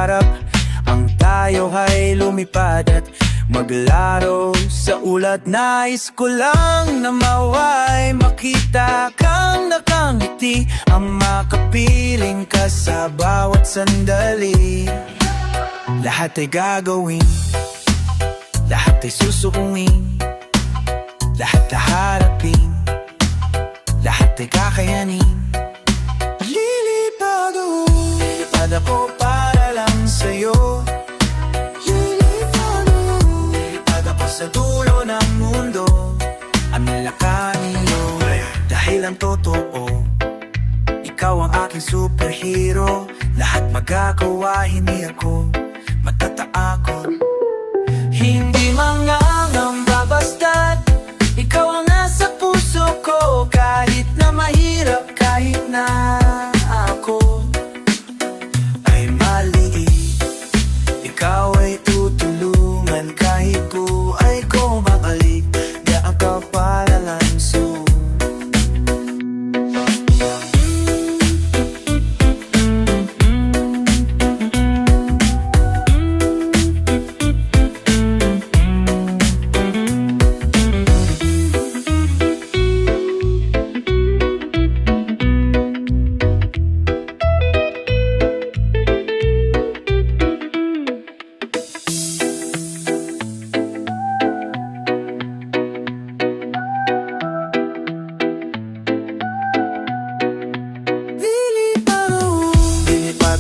pangarap. Ang tayo ay lumipad at maglaro sa ulat. Nais ko lang na maway makita kang nakangiti, ang makapiling ka sa bawat sandali. Lahat ay gagawin, lahat ay susukuin, lahat haharapin, lahat ay kakayanin. Lilipad ako para lang sa'yo. Lilipad ako sa dulo ng mundo, ang nilakarin mo. Dahil ang totoo, ikaw ang aking superhero. Lahat magagawa, hindi ako matatakot. Hindi mangangamba basta't ikaw ang nasa puso ko. Kahit na mahirap, kahit na ako ay maliit, ikaw ay tutulungan. Kahit buhay ko makalik, daan ka para lanso.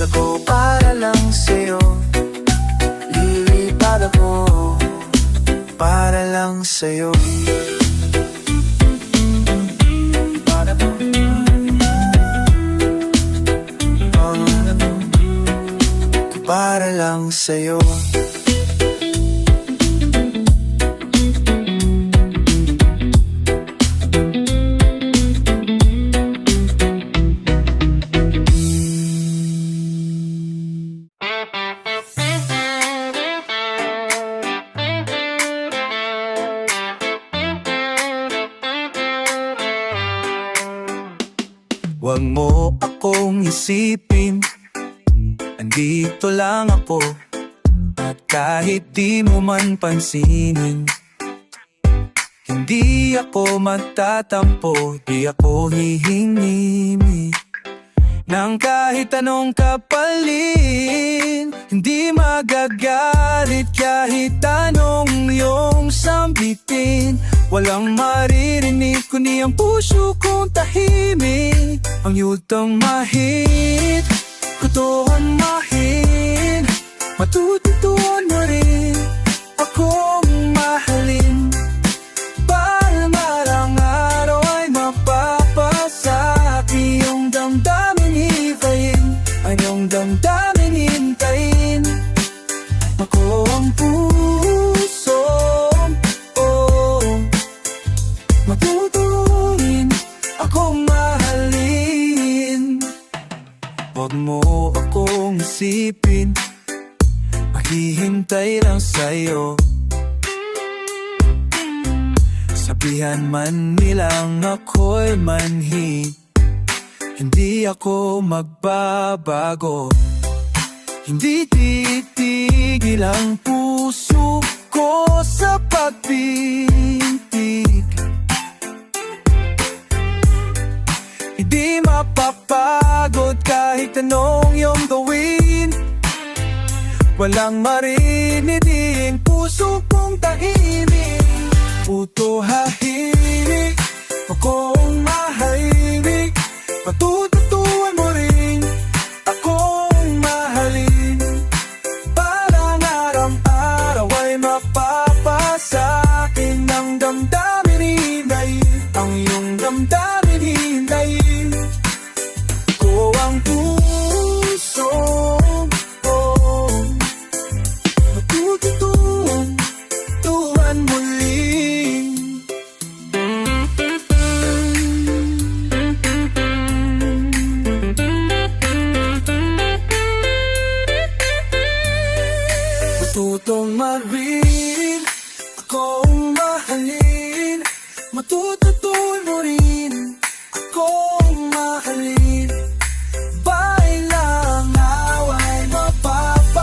Ako para lang sa'yo. Lilipad ako para lang sa'yo. Para lang sa'yo. Huwag mo akong isipin, andito lang ako. At kahit di mo man pansinin, hindi ako magtatampo, di ako hihingi ng kahit anong kapalin. Hindi magagalit kahit anong iyong sambitin. Walang maririnig kundi ang puso kong tahimik. Ang yutang mahit, kutuhan mahit, matututuan mo rin akong mahalin. Para marang araw ay mapapasak, iyong damdamin hibayin, ang iyong damdamin hintayin. Ako ang puso, matutuin akong mahalin. Huwag mo akong isipin, maghihintay lang sa'yo. Sabihan man nilang ako'y manhi, hindi ako magbabago. Hindi titigil ang puso ko sa pagpintig. Hindi mapapagod kahit anong iyong gawin. Walang marininig, puso kong tahimik. Utuhahinig, akong mahilig, matututuan mo rin akong mahalin. Parang araw-araw ay mapapasakin ng damdamin hintayin, ang iyong damdamin hintayin. Ko ang puso, matututuan, tuhan muling. Matutong marin, akong mahalin, matututuan mo rin akong mahalin. Bahay lang away mapapa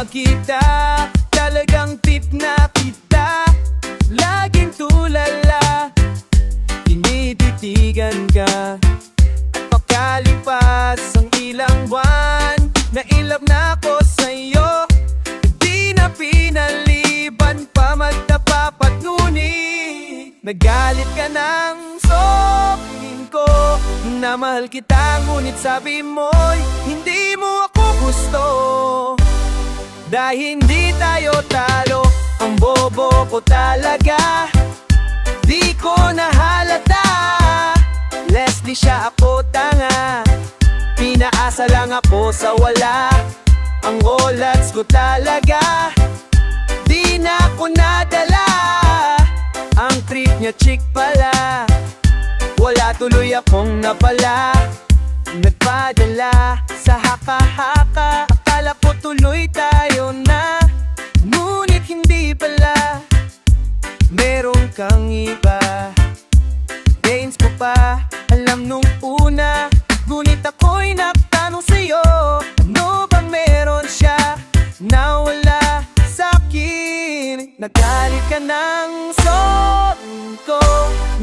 magkita, talagang tip na kita. Laging tulala, tinititigan ka. At pakalipas ang ilang buwan, nailap na ako sa'yo. Di na pinaliban pa magtapapat, ngunit nagalit ka ng sabihin ko na mahal kita, ngunit sabi mo'y hindi mo ako gusto. Dahil hindi tayo talo, ang bobo ko talaga. Di ko nahalata, Leslie siya, ako tanga. Pinaasa lang ako sa wala, ang olats ko talaga. Di na ako nadala, ang trip niya chick pala. Wala tuloy akong napala, nagpadala sa haka-haka. Akala ko tuloy tayo na, ngunit hindi pala. Meron kang iba, gains ko pa alam nung una. Ngunit ako'y nagtanong sa'yo, ano bang meron siya na wala sa'kin? Nagalit ka ng sabihin ko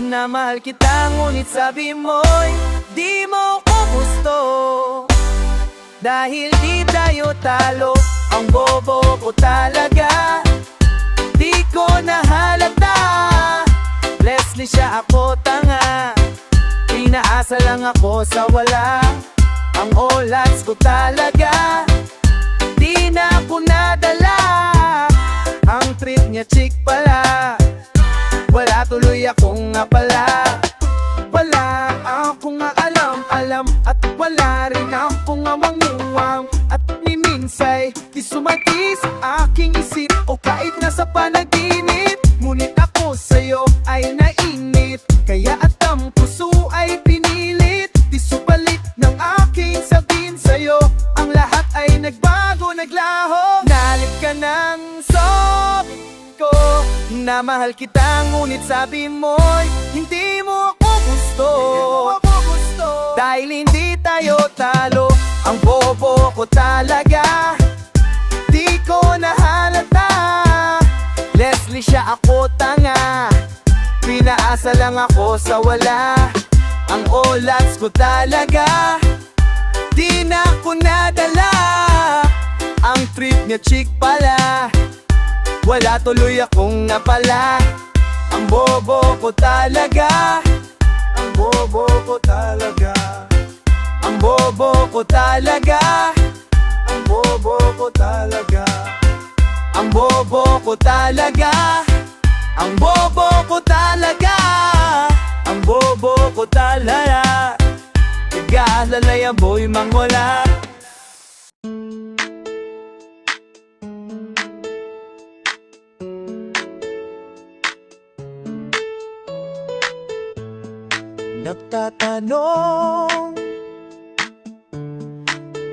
na mahal kita, ngunit sabi mo'y di mo ko gusto. Dahil di tayo talo, ang bobo ko talaga. Di ko nahalata, Leslie siya, ako tanga. Pinaasa lang ako sa wala, ang olats ko talaga. Di na ako nadala, ang trip niya chick pala. Wala tuloy akong napala, wala akong alam at wala rin akong manguwang. At ni minsay di sumati sa aking isip o kahit nasa panaginip. Ngunit ako sa'yo ay nainit, kaya at ang puso ay pinilit. Di supalit ng aking sabihin sa'yo, ang lahat ay nagbago, naglaho. Nalit ka ng sabi ko na mahal kita, ngunit sabi mo'y hindi mo ako gusto. Dahil hindi tayo talo, ang bobo ko talaga. Di ko nahalata, Leslie siya, ako tanga. Pinaasa lang ako sa wala, ang olats ko talaga. Di na ako nadala, ang trip niya chick pala. Wala tuloy akong napala, ang bobo ko talaga. Ang bobo ko talaga, ang bobo ko talaga, ang bobo ko talaga, ang bobo ko talaga, ang bobo ko talaga, ang bobo ko talaga. Nag-aalalay ang boy mangwala. Nagtatanong,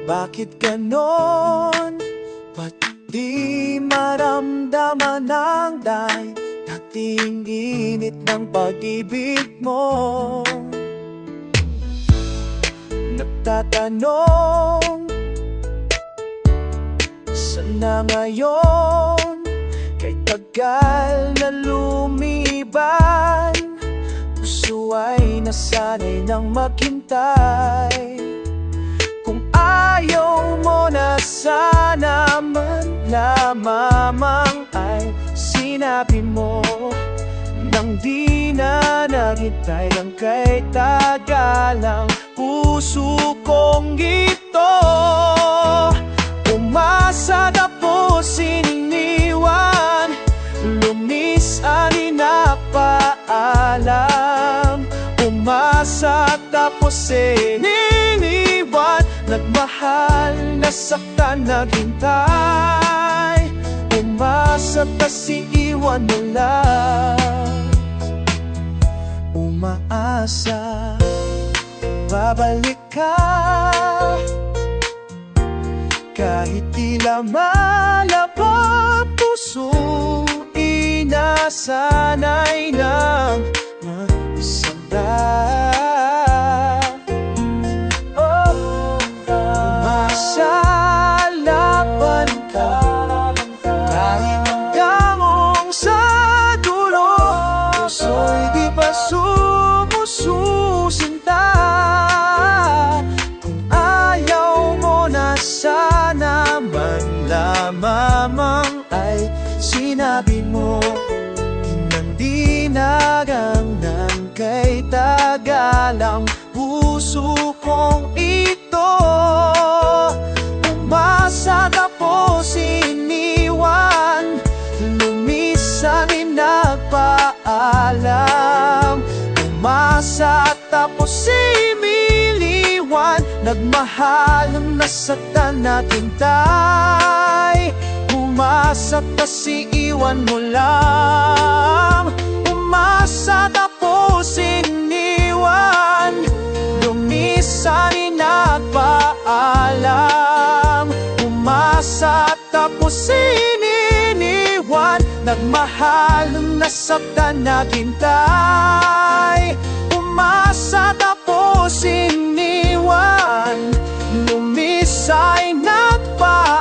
bakit ganon? Ba't di maramdaman ang dating init ng pag-ibig mo? Nagtatanong, sana ngayon kay tagal na lumiban, puso ay nasanay ng maghintay. Kung ayaw mo na sana man lamang ay sinabi mo, nang di na naghintay ng kay tagalang puso kong ito. Umasa tapos iniwan, lumis ani na paalam. Umasa tapos iniwan, nagmahal, nasaktan, naghintay. Umasa tas iiwan na lang. Umaasa, babalik ka, kahit tila malaba puso, inasanay ng magsanda. Umasa, laban ka, lamang ay sinabi mo, nandinagang ng kay tagalang puso kong ito. Umasa tapos iniwan, lumisan nagpaalam. Umasa tapos imiliwan, nagmahal ng nasaktan natin tay. Umasa tas iiwan mo lang. Umasa tapos iniwan, lumisan nagpaalam. Umasa tapos iniwan, nagmahal ng nasaktan natin tay. Umasa tapos iniwan, lumisay nagpaalan.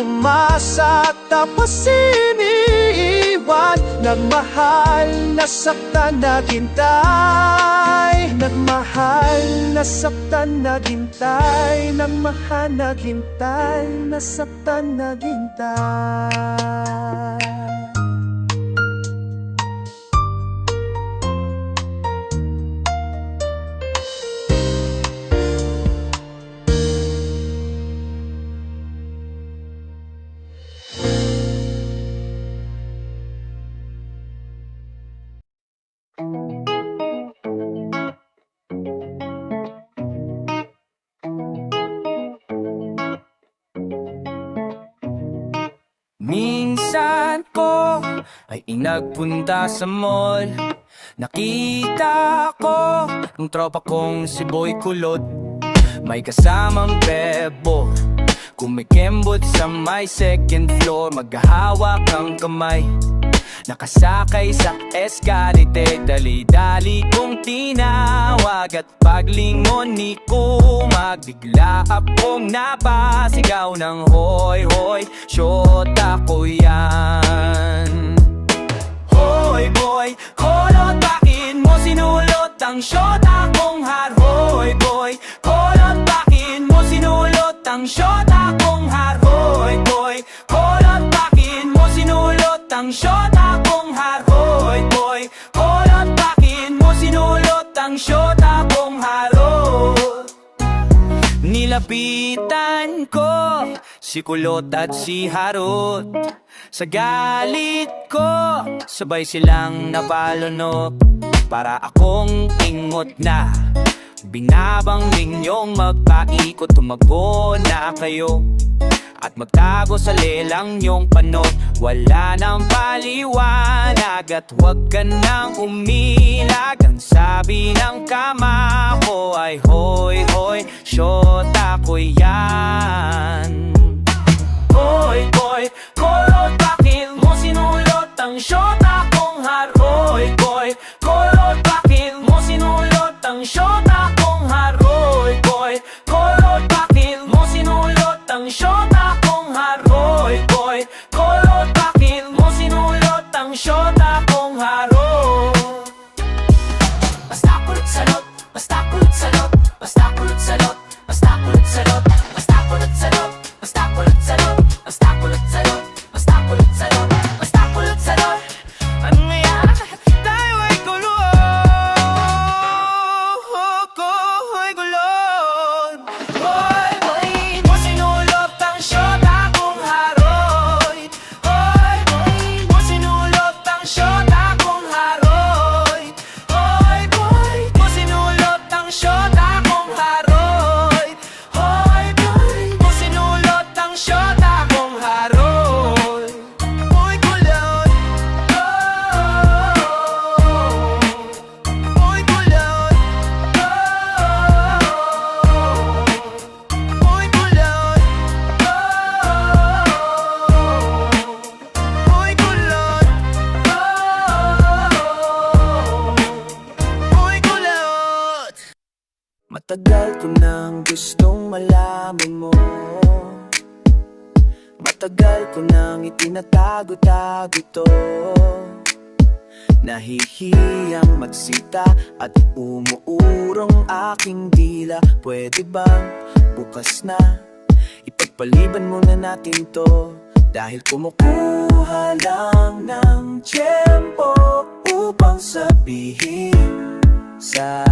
Umasa tapos iniwan, nagmahal nasaktan natin tay. Nagmahal nasaktan natin tay. Nagmahal natin tay, nasaktan natin tay. Minsan ko ay nagpunta sa mall. Nakita ko ng tropa kong si Boy Kulot, may kasamang bebo, kumikembot sa may second floor. Maghahawak ang kamay, nakasakay sa eskalite. Dali-dali kong tinawag at paglingon ni Kumag, bigla akong napasigaw ng hoy hoy, syota ko yan. Hoy boy, kolot, bakit mo sinulot ang syota kong har? Hoy boy, kolot, bakit mo sinulot ang syota kong har? Hoy boy, kolot, bakit mo sinulot ang syota kong har? Hoy boy, kolot, bakit mo sinulot ang syota kong harot? Nilapitan ko si Kulot at si Harot. Sa galit ko, sabay silang napalunok. Para akong ingot na binabang ninyong magpaikot. Tumago na kayo at magtago sa lelang nyong panot. Wala nang paliwanag at huwag ka nang umilag. Ang sabi ng kama ko ay hoy hoy, syota ko yan. Hoy boy, kolot, bakit mo sinulot ang syota kong har? Hoy boy, kolot, bakit mo sinulot ang syota kong har? Hoy boy, kolot, bakit mo sinulot ang syota kong har? Hoy boy, kolot, bakit mo sinulot ang syota kong harot? Basta kulot salot, basta kulot salot, basta kulot salot, basta kulot salot, basta kulot salot, basta kulot salot, basta kulot salot, basta kulot salot, basta kulot salot. Ano nga yan? Tayo ay kulot, hoy kulot. Hoy boy, mo sinulot ang syota kong haroy. Hoy boy, mo sinulot ang syota kong haroy. Hoy boy, mo sinulot ang syota kong haroy. Hoy boy, mo sinulot ang syota kong haroy. Hoy kulot, hoy kulot, hoy kulot, hoy kulot, hoy kulot. Matagal ko nang gustong malaman mo, matagal ko nang itinatago-tago to. Nahihiyang magsita at umuurong aking dila. Pwede bang bukas na Ipagpaliban muna natin to, dahil kumukuha lang ng tiyempo upang sabihin sa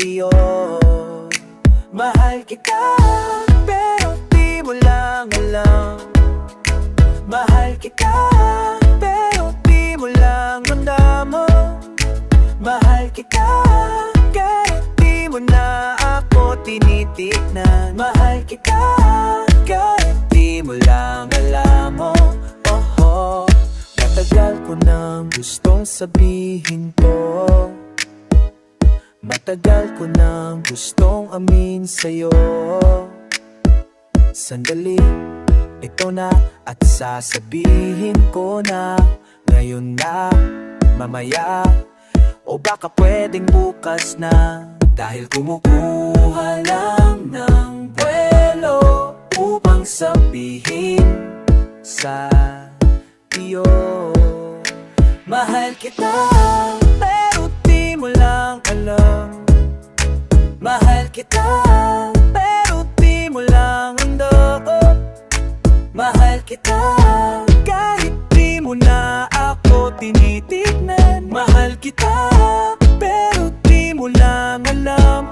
iyo, mahal kita, pero di mo lang alam. Mahal kita, pero di mo lang ramdaman. Mahal kita, kahit di mo na ako tinitignan. Mahal kita, kahit di mo lang alam mo. Oh, matagal ko nang gustong sabihin to. Matagal ko nang gustong amin sa'yo. Sandali, ito na at sasabihin ko na. Ngayon na, mamaya, o baka pwedeng bukas na. Dahil kumukuha lang ng buwelo upang sabihin sa iyo, mahal kita, pero di mo lang alam. Mahal kita, pero di mo lang ramdam. Mahal kita, kahit di mo na ako tinitignan. Mahal kita, pero di mo lang alam.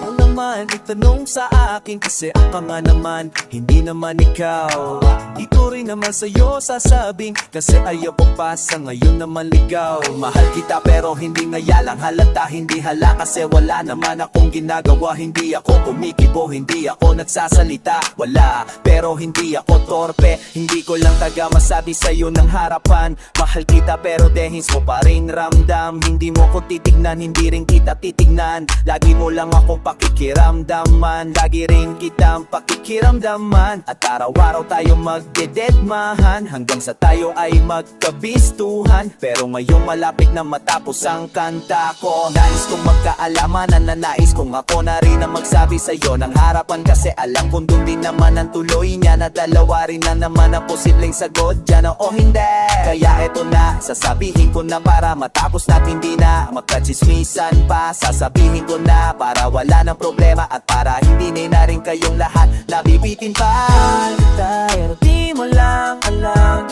Ang naman itanong sa akin, kasi ako nga naman, hindi naman ikaw. Di ko rin naman sa'yo sasabing, kasi ayaw ko pa sa ngayon naman ligaw. Mahal kita pero hindi ngayalang halata, hindi hala, kasi wala naman akong ginagawa. Hindi ako kumikibo, hindi ako nagsasalita, wala, pero hindi ako torpe. Hindi ko lang taga masabi sa'yo ng harapan. Mahal kita pero dehins mo pa rin ramdam. Hindi mo ko titignan, hindi rin kita titignan. Lagi mo lang akong pakikiramdaman, lagi rin kitang pakikiramdaman. At araw-araw tayo magdededmahan, hanggang sa tayo ay magkabistuhan. Pero ngayong malapit na matapos ang kanta ko, nais kong magkaalaman, nananais kong ako na rin ang magsabi sa'yo ng harapan. Kasi alam kong doon din naman ang tuloy niya, na dalawa rin na naman ang posibleng sagot dyan, o hindi. Kaya eto na, sasabihin ko na para matapos natin, di na magkachismisan pa. Sasabihin ko na para wala ng problema, at para hindi na rin kayong lahat nabibitin pa. Mahal kita, pero di mo lang alam.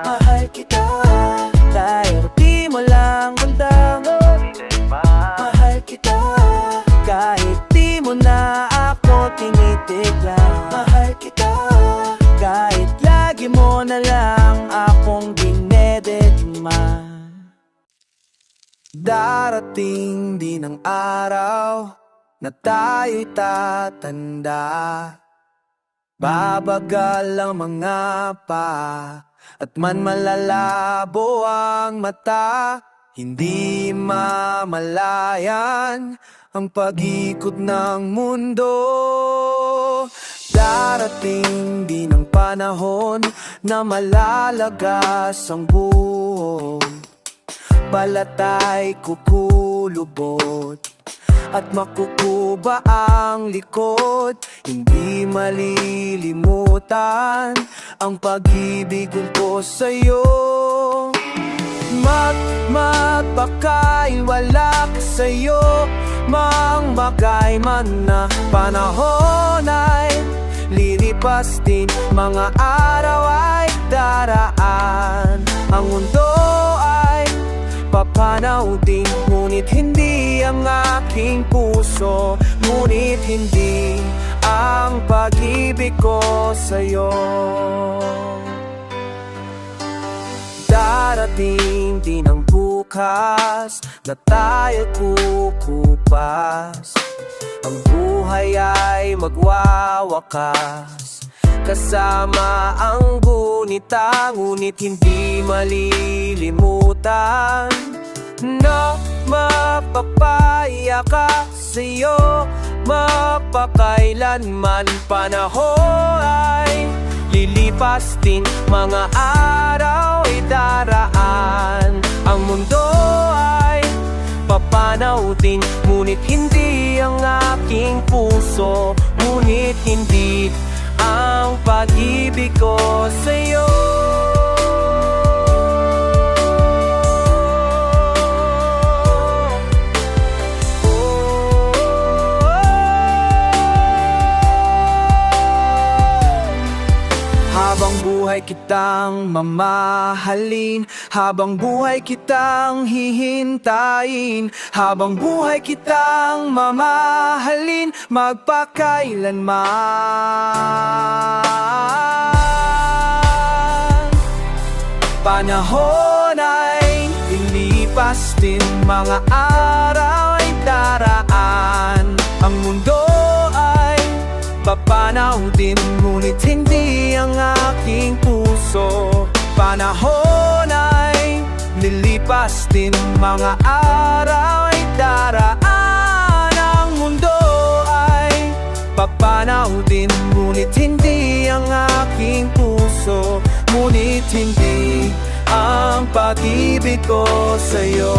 Mahal kita, pero di mo lang ramdaman. Mahal kita, kahit di mo na ako tinitignan. Mahal kita, kahit lagi mo na lang akong dinededma. Darating din ang araw na tayo'y tatanda. Babagal ang mga pa, at man malalabo ang mata. Hindi mamalayan ang pag-ikot ng mundo. Darating din ang panahon na malalagas ang buhok. Balat ay kukulubot at makukuba ang likod. Hindi malilimutan ang pag-ibig ko sa'yo. Magpakay wala sa'yo, magay man na panahon ay lilipas din. Mga araw ay daraan, ang mundo ay papanaw din. Ngunit hindi ang aking puso, ngunit hindi ang pag-ibig ko sa'yo. Darating din ang bukas na tayo kukupas. Ang buhay ay magwawakas kasama ang gunita, ngunit hindi malilimutan na mapapaya ka sa'yo. Mapakailanman panahon ay lilipas din. Mga araw ay daraan, ang mundo ay papanaw din. Ngunit hindi ang aking puso, ngunit hindi ang pag-ibig ko sa'yo. buhay kitang mamahalin, habang buhay kitang hihintayin, habang buhay kitang mamahalin, magpakailanman. Panahon ay ilipas din, mga araw ay daraan, ang mundo ay papanaw din, ngunit hindi ang aking puso. Panahon ay lilipas din, mga araw ay daraan, ang mundo ay papanaw din, ngunit hindi ang aking puso. Ngunit hindi ang pag-ibig ko sa'yo.